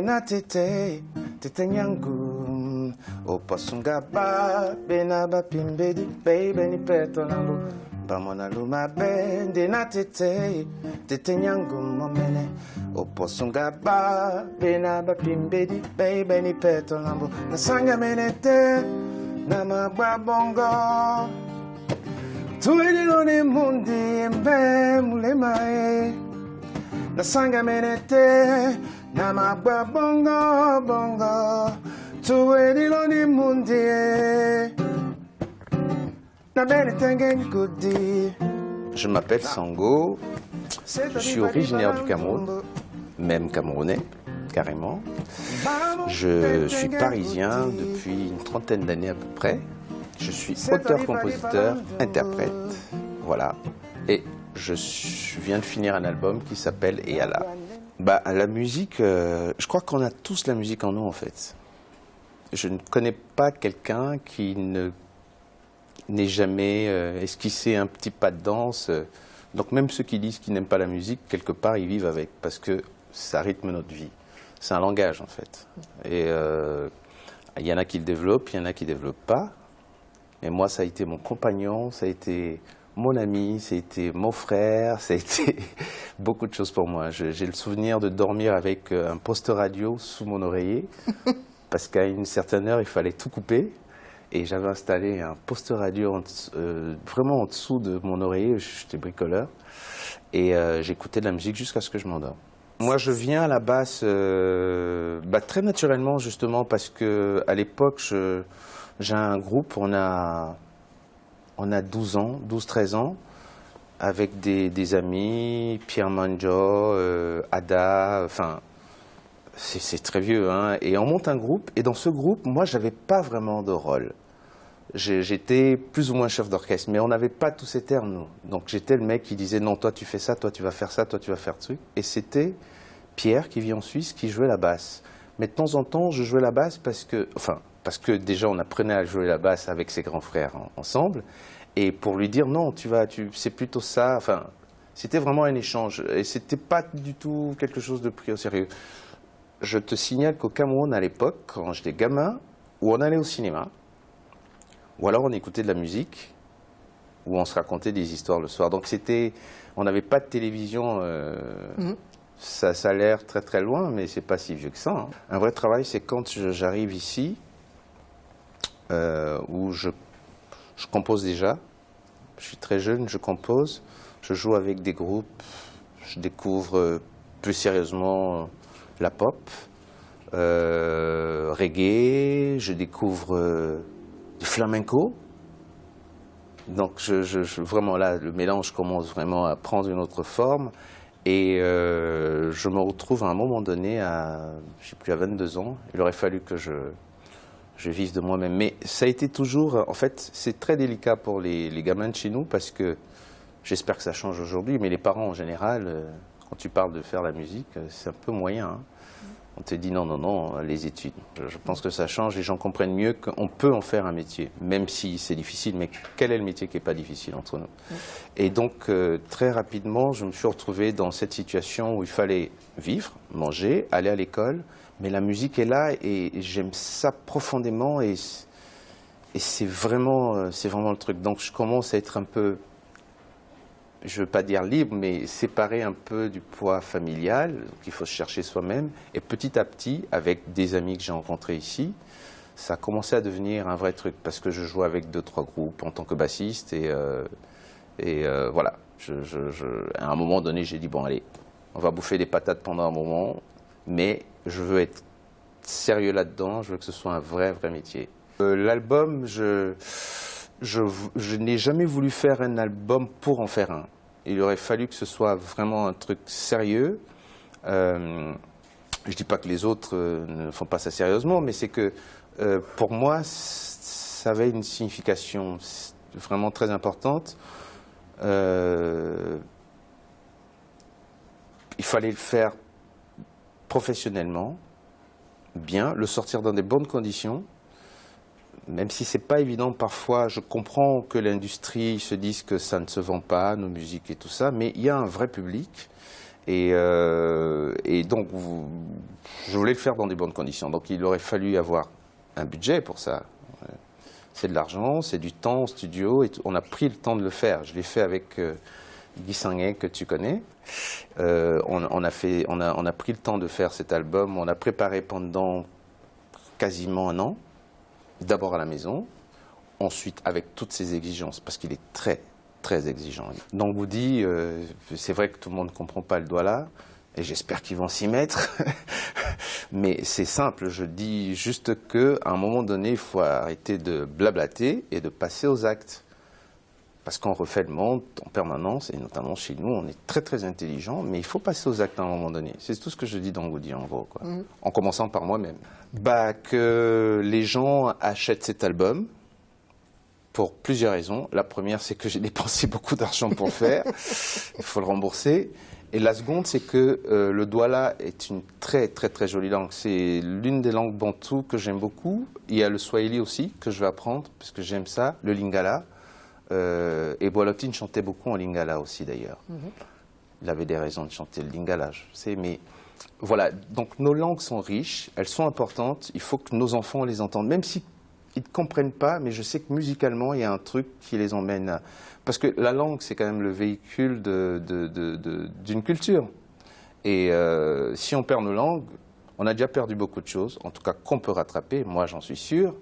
bena tete tete nyangu oposunga ba bena ba pimbedi baby ni peto lambo bamona luma bende na tete tete nyangu momene oposunga ba bena ba pimbedi baby ni peto lambo nasanga menete na magba bongo tuelilone mundi mbe mulemae nasanga menete na magba bongo bongo tuelilone mundi na benetenge ngudi. Je m'appelle Sango, je suis originaire du Cameroun, même camerounais, carrément. Je suis parisien depuis une trentaine d'années à peu près. Je suis auteur, compositeur, interprète, voilà. Et je viens de finir un album qui s'appelle Eyala. Bah, la musique, je crois qu'on a tous la musique en nous en fait. Je ne connais pas quelqu'un qui n'ait jamais esquissé un petit pas de danse. Donc même ceux qui disent qu'ils n'aiment pas la musique, quelque part ils vivent avec, parce que ça rythme notre vie. C'est un langage en fait. Et il y en a qui le développent, il y en a qui ne développent pas. Et moi, ça a été mon compagnon, ça a été mon ami, ça a été mon frère, ça a été beaucoup de choses pour moi. J'ai le souvenir de dormir avec un poste radio sous mon oreiller, parce qu'à une certaine heure, il fallait tout couper. Et j'avais installé un poste radio vraiment en dessous de mon oreiller, j'étais bricoleur. Et j'écoutais de la musique jusqu'à ce que je m'endorme. Moi, je viens à la basse très naturellement, justement, parce qu'à l'époque, j'ai un groupe, on a 12 ans, 12-13 ans, avec des amis, Pierre Manjo, Ada, enfin, c'est très vieux, hein. Et on monte un groupe, et dans ce groupe, moi, j'avais pas vraiment de rôle. J'étais plus ou moins chef d'orchestre, mais on n'avait pas tous ces termes, nous. Donc j'étais le mec qui disait, non, toi tu fais ça, toi tu vas faire ça, toi tu vas faire ce truc. Et c'était Pierre, qui vit en Suisse, qui jouait la basse. Mais de temps en temps, je jouais la basse parce que déjà on apprenait à jouer la basse avec ses grands frères ensemble, et pour lui dire non, c'est plutôt ça, enfin, c'était vraiment un échange, et c'était pas du tout quelque chose de pris au sérieux. Je te signale qu'au Cameroun à l'époque, quand j'étais gamin, où on allait au cinéma, ou alors on écoutait de la musique, ou on se racontait des histoires le soir, donc on n'avait pas de télévision, ça a l'air très très loin, mais c'est pas si vieux que ça, hein. Un vrai travail, c'est quand j'arrive ici, où je compose déjà. Je suis très jeune, je compose, je joue avec des groupes, je découvre plus sérieusement la pop, reggae, je découvre du flamenco. Donc vraiment là, le mélange commence vraiment à prendre une autre forme. Et je me retrouve à un moment donné, je sais plus, à 22 ans, il aurait fallu que je vive de moi-même. Mais ça a été toujours, en fait, c'est très délicat pour les gamins de chez nous, parce que j'espère que ça change aujourd'hui, mais les parents en général, quand tu parles de faire la musique, c'est un peu moyen, hein. On te dit non, non, non, les études. Je pense que ça change, les gens comprennent mieux qu'on peut en faire un métier, même si c'est difficile, mais quel est le métier qui n'est pas difficile entre nous? Et donc, très rapidement, je me suis retrouvé dans cette situation où il fallait vivre, manger, aller à l'école, mais la musique est là et j'aime ça profondément, et c'est vraiment le truc. Donc je commence à être un peu, je ne veux pas dire libre, mais séparé un peu du poids familial, donc il faut se chercher soi-même. Et petit à petit, avec des amis que j'ai rencontrés ici, ça a commencé à devenir un vrai truc, parce que je jouais avec 2-3 groupes en tant que bassiste, et voilà. À un moment donné, j'ai dit, bon allez, on va bouffer des patates pendant un moment, mais je veux être sérieux là-dedans, je veux que ce soit un vrai métier. L'album, je n'ai jamais voulu faire un album pour en faire un. Il aurait fallu que ce soit vraiment un truc sérieux. Je ne dis pas que les autres ne font pas ça sérieusement, mais c'est que pour moi, ça avait une signification vraiment très importante. Il fallait le faire professionnellement, bien, le sortir dans des bonnes conditions. Même si c'est pas évident parfois, je comprends que l'industrie se dise que ça ne se vend pas, nos musiques et tout ça, mais il y a un vrai public, Et donc, je voulais le faire dans des bonnes conditions. Donc, il aurait fallu avoir un budget pour ça. C'est de l'argent, c'est du temps au studio. Et on a pris le temps de le faire. Je l'ai fait avec Guy Sanguet, que tu connais. On a pris le temps de faire cet album. On a préparé pendant quasiment un an. D'abord à la maison. Ensuite, avec toutes ses exigences, parce qu'il est très, très exigeant. Donc, vous dites, c'est vrai que tout le monde ne comprend pas le Douala, et j'espère qu'ils vont s'y mettre. Mais c'est simple, je dis juste qu'à un moment donné, il faut arrêter de blablater et de passer aux actes. Parce qu'on refait le monde en permanence, et notamment chez nous, on est très très intelligent, mais il faut passer aux actes à un moment donné. C'est tout ce que je dis dans Woody, en gros, quoi. En commençant par moi-même. Que les gens achètent cet album, pour plusieurs raisons. La première, c'est que j'ai dépensé beaucoup d'argent pour le faire. Il faut le rembourser. Et la seconde, c'est que le Douala est une très, très, très jolie langue. C'est l'une des langues bantoues que j'aime beaucoup. Il y a le Swahili aussi, que je vais apprendre, parce que j'aime ça, le Lingala. Et Boalotine chantait beaucoup en Lingala aussi, d'ailleurs. Il avait des raisons de chanter le Lingala, je sais, mais... Voilà, donc nos langues sont riches, elles sont importantes. Il faut que nos enfants les entendent, même si ils ne comprennent pas, mais je sais que musicalement, il y a un truc qui les emmène à... Parce que la langue, c'est quand même le véhicule d'une culture. Et si on perd nos langues, on a déjà perdu beaucoup de choses, en tout cas qu'on peut rattraper, moi j'en suis sûr.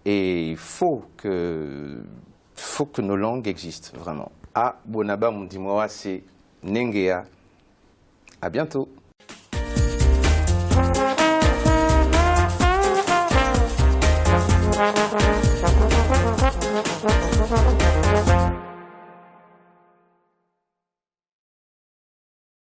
Et il faut que nos langues existent, vraiment. Ah, Bonaba, mon dit-moi, c'est Nengea. À bientôt.